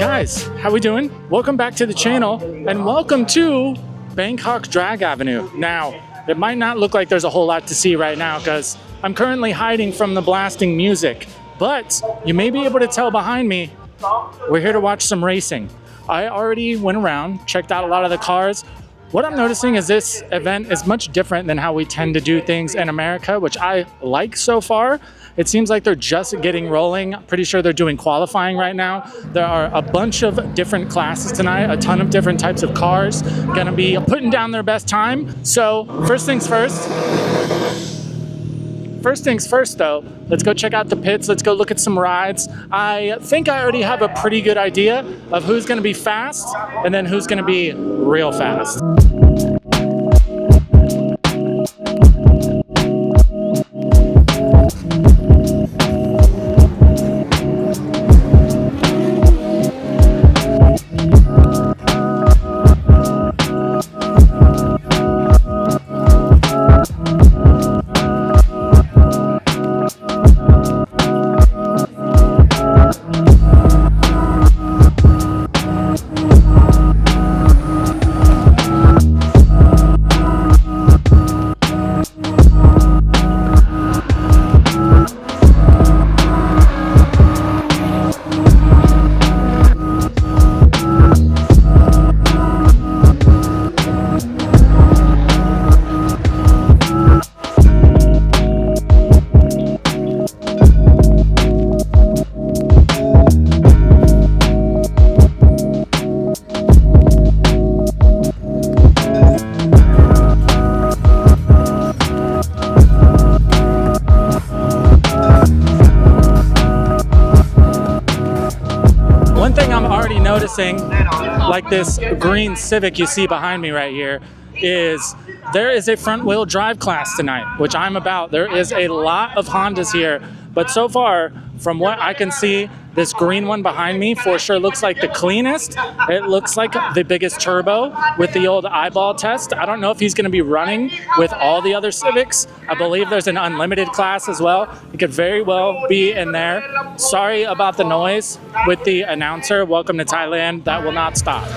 Guys, how we doing? Welcome back to the channel and welcome to Bangkok Drag Avenue. Now, it might not look like there's a whole lot to see right now because I'm currently hiding from the blasting music, but you may be able to tell behind me, we're here to watch some racing. I already went around, checked out a lot of the cars. What I'm noticing is this event is much different than how we tend to do things in America, which I like so far. It seems like they're just getting rolling. Pretty sure they're doing qualifying right now. There are a bunch of different classes tonight, a ton of different types of cars gonna be putting down their best time. So first things first though, let's go check out the pits. Let's go look at some rides. I think I already have a pretty good idea of who's gonna be fast and then who's gonna be real fast. Noticing, like this green Civic you see behind me right here, is there is a front wheel drive class tonight, which I'm about. There is a lot of Hondas here, but so far from what I can see, this green one behind me for sure looks like the cleanest. It looks like the biggest turbo with the old eyeball test. I don't know if he's going to be running with all the other Civics. I believe there's an unlimited class as well. It could very well be in there. Sorry about the noise with the announcer. Welcome to Thailand. That will not stop.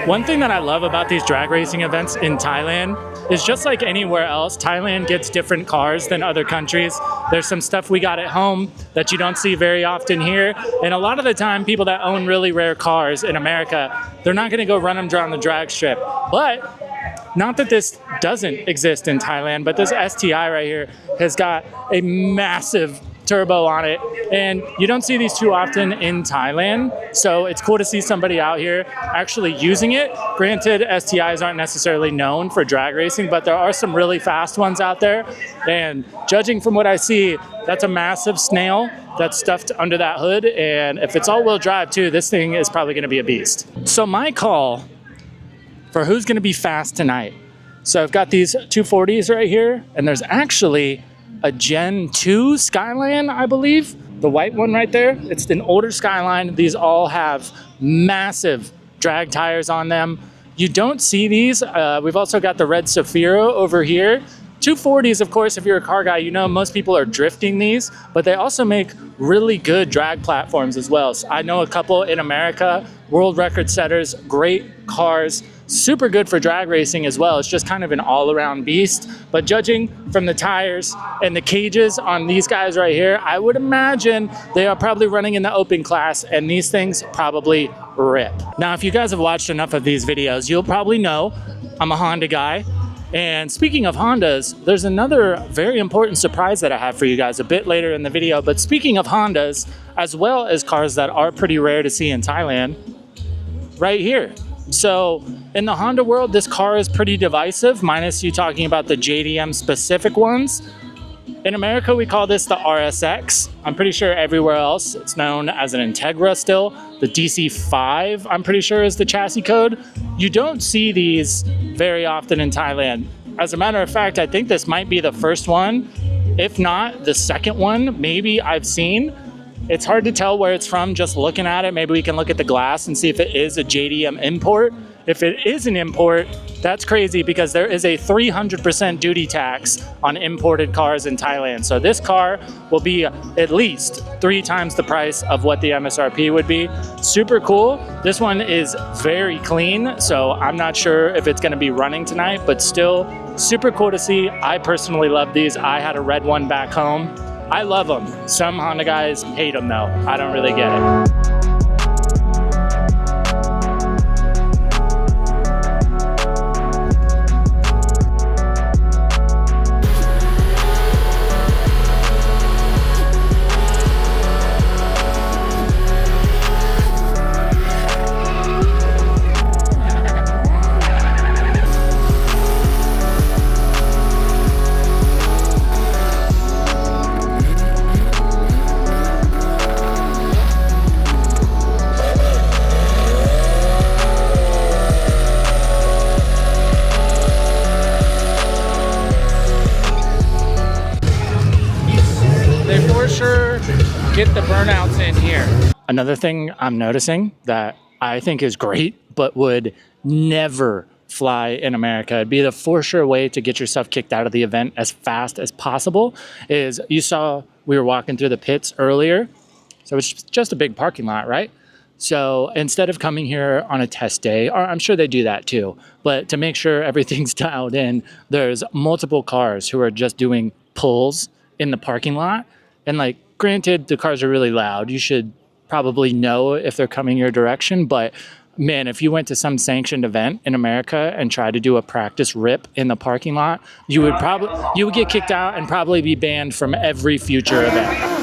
One thing that I love about these drag racing events in Thailand is just like anywhere else, Thailand gets different cars than other countries. There's some stuff we got at home that you don't see very often here. And a lot of the time, people that own really rare cars in America, they're not gonna go run them down the drag strip. But not that this doesn't exist in Thailand, but this STI right here has got a massive turbo on it, and you don't see these too often in Thailand, so it's cool to see somebody out here actually using it. Granted, STIs aren't necessarily known for drag racing, but there are some really fast ones out there, and judging from what I see, that's a massive snail that's stuffed under that hood, and if it's all-wheel drive too, this thing is probably going to be a beast. So my call for who's going to be fast tonight. So I've got these 240s right here, and there's actually a Gen 2 Skyline, I believe. The white one right there, it's an older Skyline. These all have massive drag tires on them. You don't see these. We've also got the red Safiro over here. 240s, of course, if you're a car guy, you know most people are drifting these, but they also make really good drag platforms as well. So I know a couple in America, world record setters, great cars, super good for drag racing as well. It's just kind of an all-around beast. But judging from the tires and the cages on these guys right here, I would imagine they are probably running in the open class, and these things probably rip. Now, if you guys have watched enough of these videos, you'll probably know I'm a Honda guy. And speaking of Hondas, there's another very important surprise that I have for you guys a bit later in the video. But speaking of Hondas, as well as cars that are pretty rare to see in Thailand, right here, So in the Honda world, this car is pretty divisive, minus you talking about the JDM specific ones. In America, we call this the RSX. I'm pretty sure everywhere else it's known as an Integra still. The DC5, I'm pretty sure, is the chassis code. You don't see these very often in Thailand. As a matter of fact, I think this might be the first one, if not the second one, maybe I've seen. It's hard to tell where it's from just looking at it. Maybe we can look at the glass and see if it is a JDM import. If it is an import, that's crazy because there is a 300% duty tax on imported cars in Thailand. So this car will be at least 3 times the price of what the MSRP would be. Super cool. This one is very clean, so I'm not sure if it's going to be running tonight, but still super cool to see. I personally love these. I had a red one back home. I love them. Some Honda guys hate them though. I don't really get it. Get the burnouts in here. Another thing I'm noticing that I think is great, but would never fly in America, it'd be the for sure way to get yourself kicked out of the event as fast as possible, is you saw we were walking through the pits earlier. So it's just a big parking lot, right? So instead of coming here on a test day, or I'm sure they do that too, but to make sure everything's dialed in, there's multiple cars who are just doing pulls in the parking lot. And like, granted, the cars are really loud. You should probably know if they're coming your direction. But man, if you went to some sanctioned event in America and tried to do a practice rip in the parking lot, you would get kicked out and probably be banned from every future event.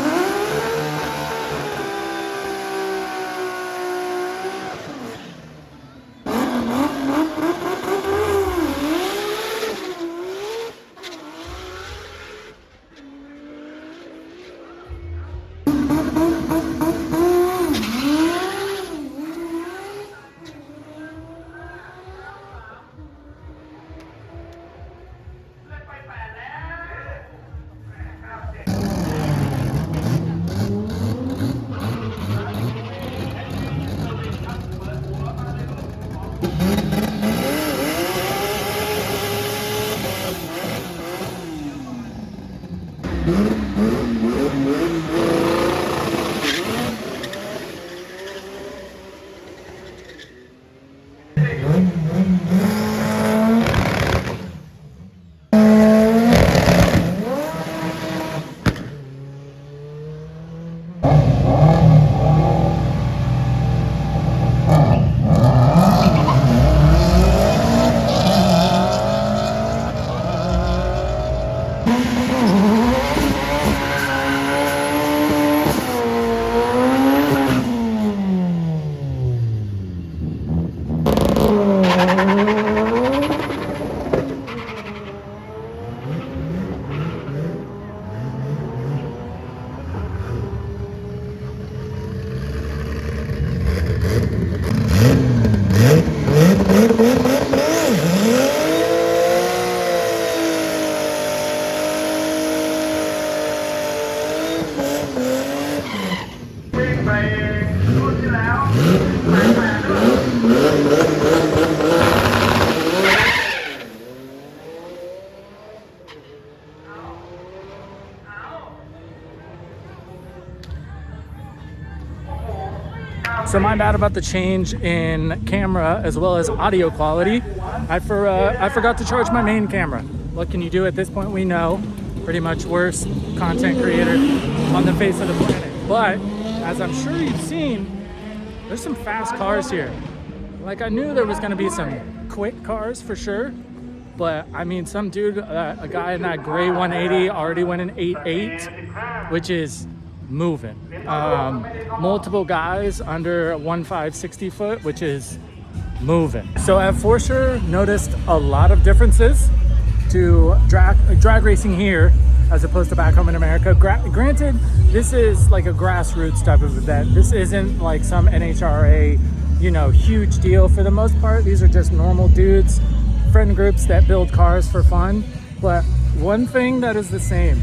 So my bad about the change in camera as well as audio quality. I forgot to charge my main camera. What can you do at this point? We know pretty much worst content creator on the face of the planet. But as I'm sure you've seen, there's some fast cars here. Like I knew there was gonna be some quick cars for sure, but I mean some dude, a guy in that gray 180 already went in 8.8, which is moving. Multiple guys under 1.5 60 foot, which is moving. So I've for sure noticed a lot of differences to drag racing here as opposed to back home in America. Granted, this is like a grassroots type of event. This isn't like some NHRA, you know, huge deal. For the most part, these are just normal dudes, friend groups that build cars for fun. But one thing that is the same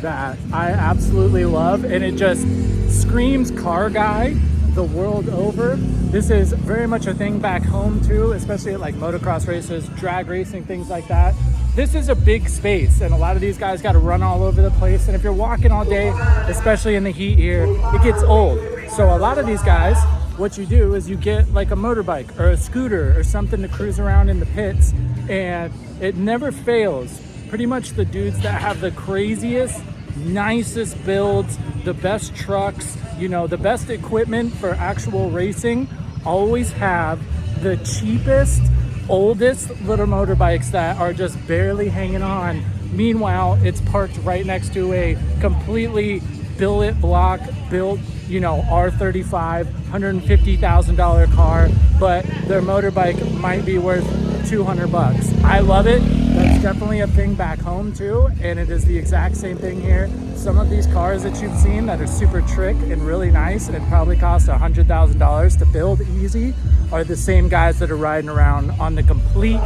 that I absolutely love, and it just screams car guy the world over. This is very much a thing back home too, especially at like motocross races, drag racing, things like that. This is a big space, and a lot of these guys got to run all over the place. And if you're walking all day, especially in the heat here, it gets old. So a lot of these guys, what you do is you get like a motorbike or a scooter or something to cruise around in the pits, and it never fails. Pretty much the dudes that have the craziest, nicest builds, the best trucks, you know, the best equipment for actual racing, always have the cheapest, oldest little motorbikes that are just barely hanging on. Meanwhile, it's parked right next to a completely billet block built, you know, R35, $150,000 car, but their motorbike might be worth $200. I love it. That's definitely a thing back home too, and it is the exact same thing here. Some of these cars that you've seen that are super trick and really nice and probably cost $100,000 to build easy are the same guys that are riding around on the complete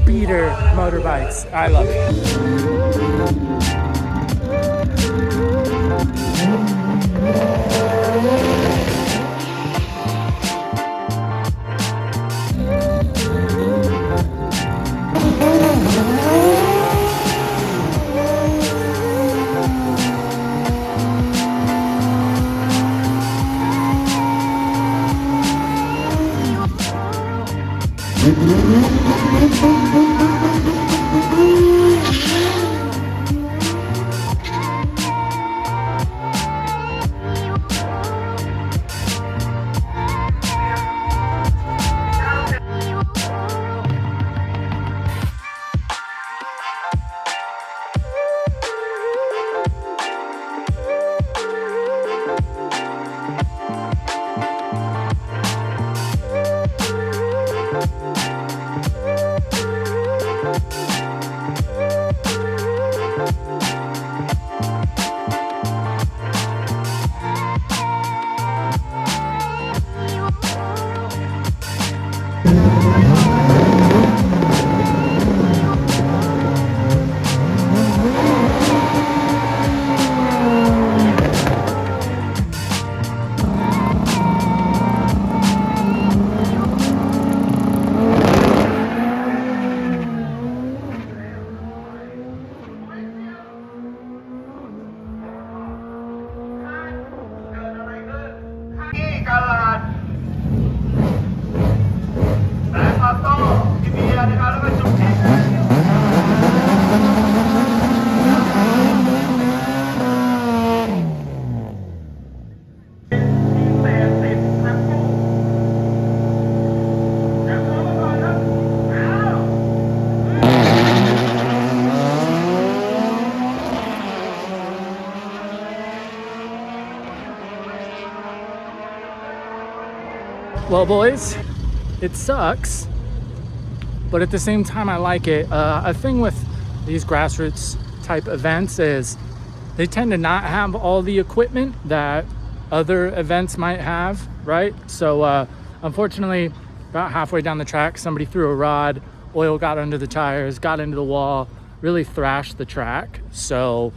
beater motorbikes. I love it. Well, boys, it sucks, but at the same time I like it. A thing with these grassroots type events is they tend to not have all the equipment that other events might have, right? So unfortunately, about halfway down the track, somebody threw a rod, oil got under the tires, got into the wall, really thrashed the track. So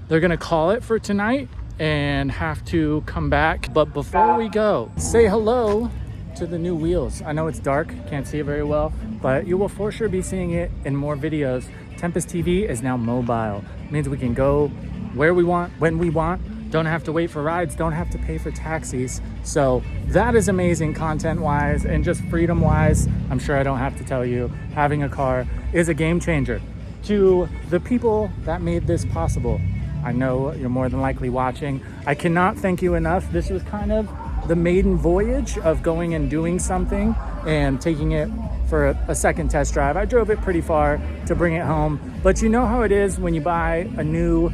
they're gonna call it for tonight and have to come back. But before we go, say hello to the new wheels. I know it's dark, can't see it very well, but you will for sure be seeing it in more videos. Tempus TV is now mobile. It means we can go where we want, when we want, don't have to wait for rides, don't have to pay for taxis. So that is amazing content wise, and just freedom wise, I'm sure I don't have to tell you, having a car is a game changer. To the people that made this possible, I know you're more than likely watching. I cannot thank you enough. This was kind of the maiden voyage of going and doing something and taking it for a second test drive. I drove it pretty far to bring it home, but you know how it is when you buy a new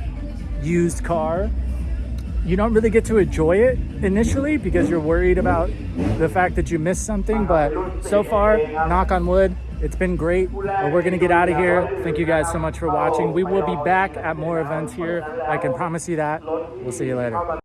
used car. you don't really get to enjoy it initially because you're worried about the fact that you missed something. But so far, knock on wood, it's been great. But we're gonna get out of here. Thank you guys so much for watching. We will be back at more events here. I can promise you that. We'll see you later.